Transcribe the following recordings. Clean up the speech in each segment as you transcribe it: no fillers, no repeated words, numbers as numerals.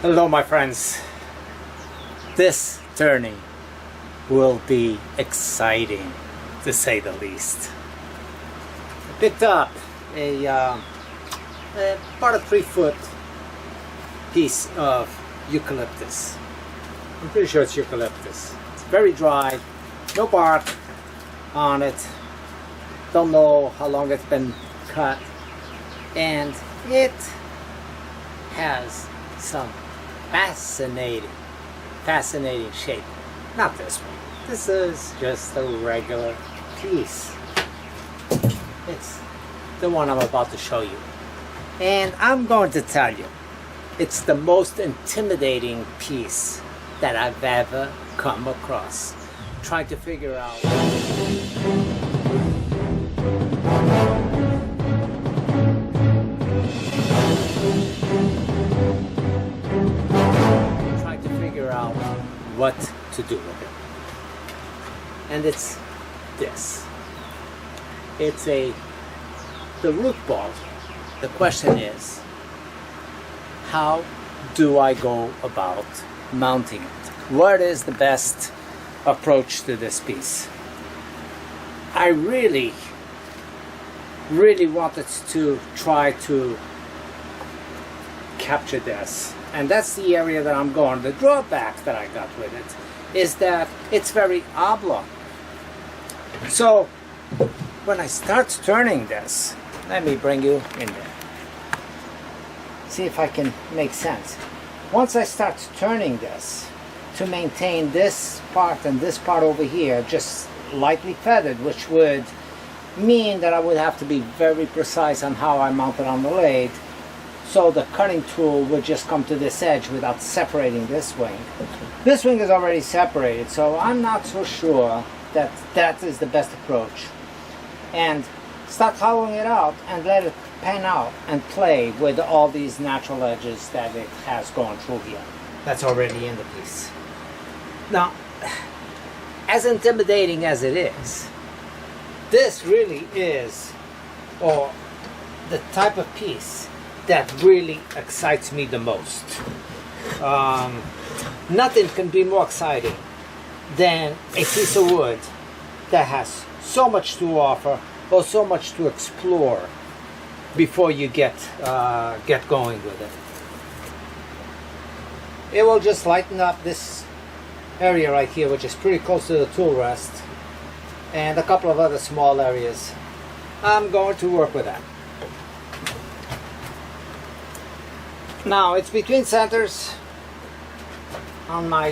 Hello my friends, this turning will be exciting to say the least. I picked up a about a 3-foot piece of eucalyptus. I'm pretty sure it's eucalyptus. It's very dry, no bark on it, don't know how long it's been cut, and it has some fascinating shape. Not this one. This is just a regular piece. It's the one I'm about to show you. And I'm going to tell you, it's the most intimidating piece that I've ever come across. Trying to figure out what to do with it. And it's this. It's the root ball. The question is, how do I go about mounting it? What is the best approach to this piece? I really wanted to try to capture this, and that's the area that I'm going. The drawback that I got with it is that it's very oblong. So when I start turning this, let me bring you in there. See if I can make sense. Once I start turning this, to maintain this part and this part over here just lightly feathered, which would mean that I would have to be very precise on how I mount it on the lathe, so the cutting tool would just come to this edge without separating this wing. This wing is already separated, so I'm not so sure that that is the best approach. And start hollowing it out and let it pan out and play with all these natural edges that it has gone through here. That's already in the piece. Now, as intimidating as it is, this really is, or the type of piece that really excites me the most. Nothing can be more exciting than a piece of wood that has so much to offer or so much to explore before you get going with it. It will just lighten up this area right here, which is pretty close to the tool rest, and a couple of other small areas. I'm going to work with that. Now it's between centers on my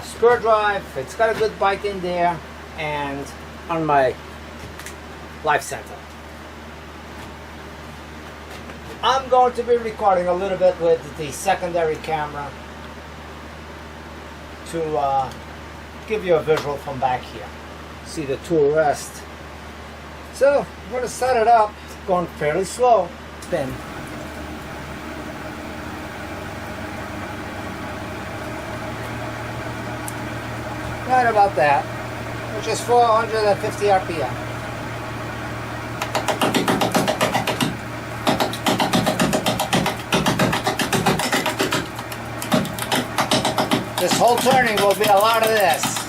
spur drive. It's got a good bite in there, and on my life center. I'm going to be recording a little bit with the secondary camera to give you a visual from back here. See the tool rest. So I'm going to set it up, going fairly slow. Spin. Right about that, which is 450 RPM. This whole turning will be a lot of this.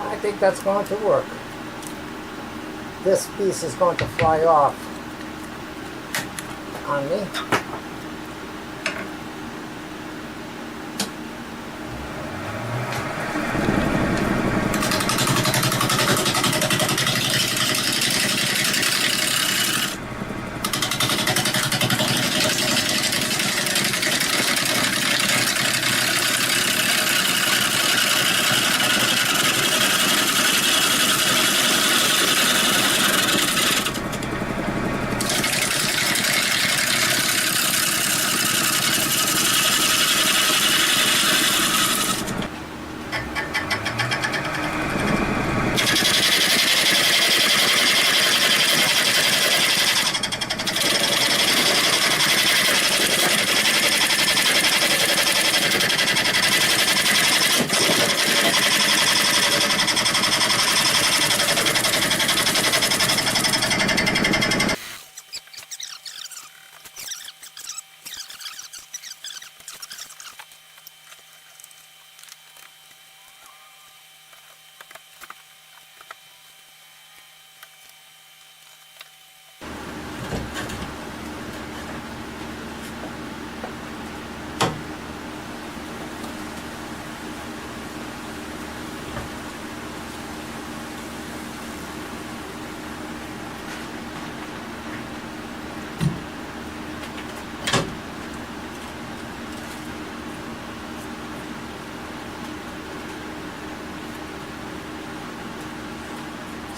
I think that's going to work. This piece is going to fly off on me.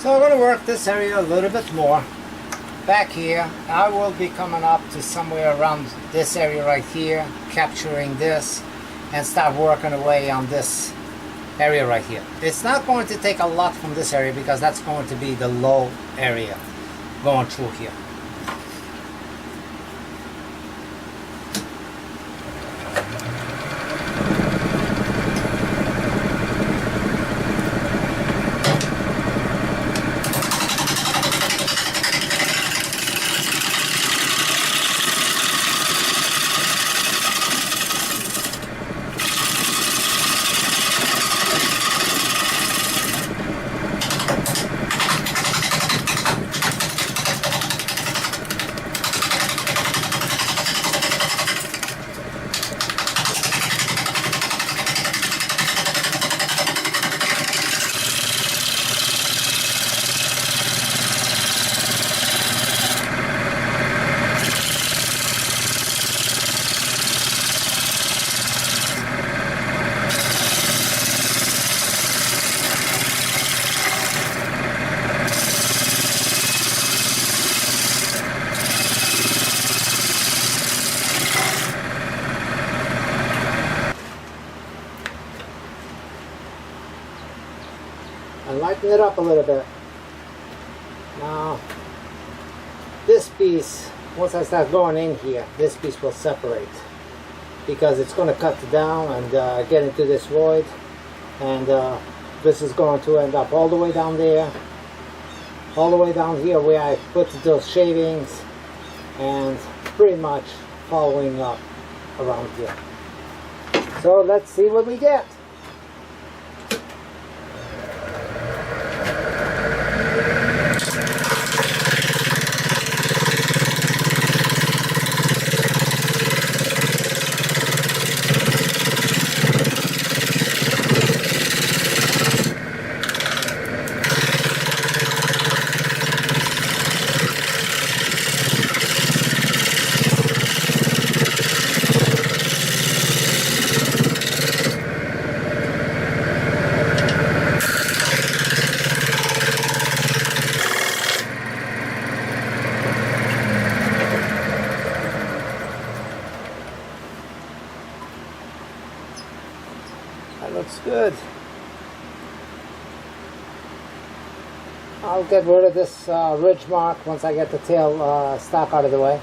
So I'm going to work this area a little bit more. Back here, I will be coming up to somewhere around this area right here, capturing this, and start working away on this area right here. It's not going to take a lot from this area because that's going to be the low area going through here. And lighten it up a little bit. Now, this piece, once I start going in here, this piece will separate because it's going to cut down and get into this void, and this is going to end up all the way down there, all the way down here where I put those shavings, and pretty much following up around here. So let's see what we get. That looks good. I'll get rid of this ridge mark once I get the tail stock out of the way.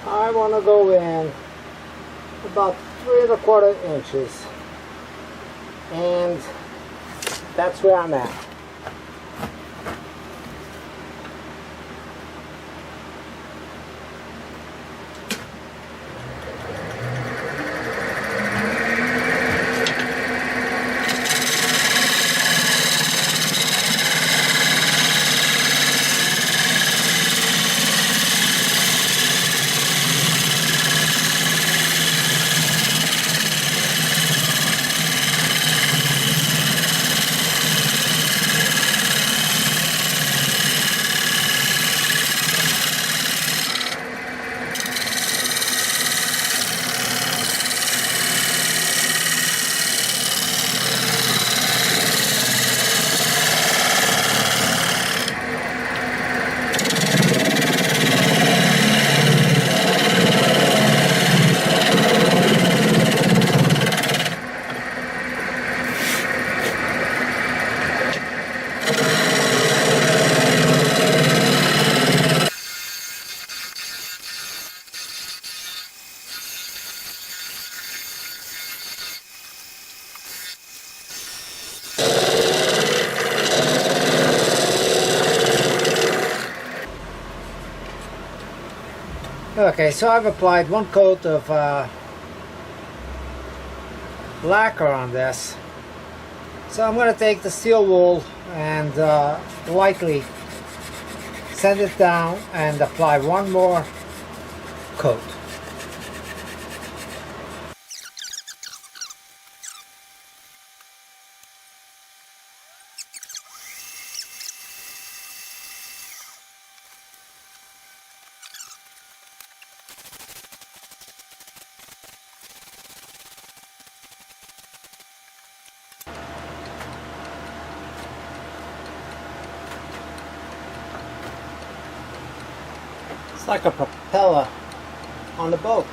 I want to go in about 3 1/4 inches, and that's where I'm at. Okay, so I've applied 1 coat of lacquer on this. So I'm going to take the steel wool and lightly sand it down and apply 1 more coat. It's like a propeller on the boat.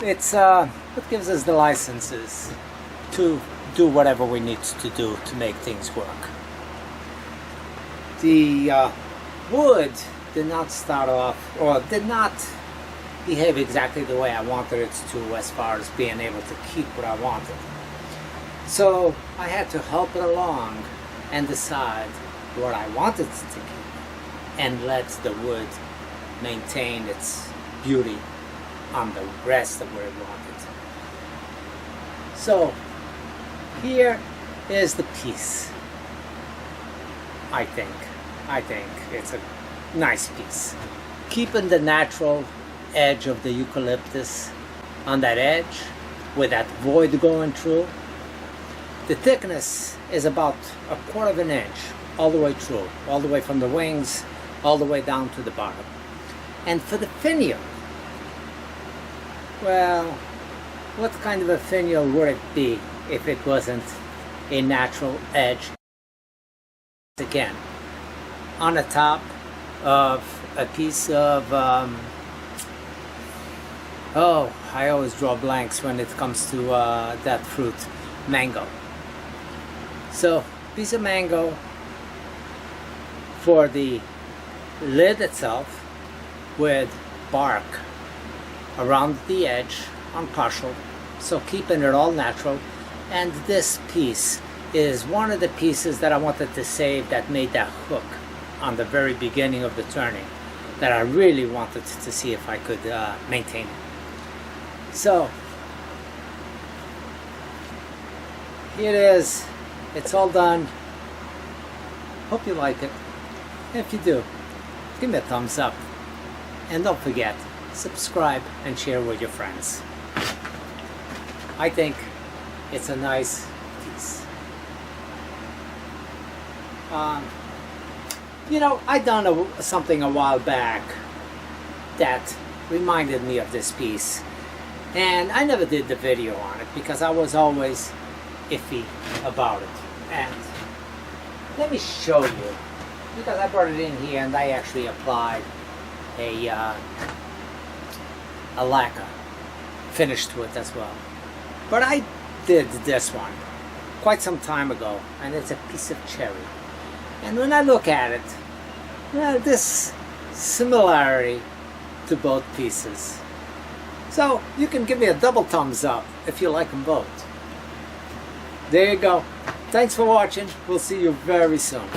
It gives us the licenses to do whatever we need to do to make things work. The wood did not start off, or did not behave exactly the way I wanted it to, as far as being able to keep what I wanted. So I had to help it along and decide what I wanted it to keep, and let the wood maintain its beauty on the rest of where it wanted. So here is the piece. I think it's a nice piece. Keeping the natural edge of the eucalyptus on that edge with that void going through. The thickness is about 1/4 of an inch all the way through, all the way from the wings all the way down to the bottom. And for the finial, well, what kind of a finial would it be if it wasn't a natural edge? Again, on the top of a piece of oh, I always draw blanks when it comes to that fruit, mango. So piece of mango for the lid itself with bark around the edge on partial, so keeping it all natural. And this piece is one of the pieces that I wanted to save that made that hook on the very beginning of the turning that I really wanted to see if I could maintain it. So here it is. It's all done. Hope you like it. If you do, give me a thumbs up. And don't forget, subscribe and share with your friends. I think it's a nice piece. You know, I done something a while back that reminded me of this piece, and I never did the video on it because I was always iffy about it. And let me show you, because I brought it in here and I actually applied a lacquer finish to it as well. But I did this one quite some time ago, and it's a piece of cherry. And when I look at it, well, this similarity to both pieces. So you can give me a double thumbs up if you like them both. There you go. Thanks for watching. We'll see you very soon.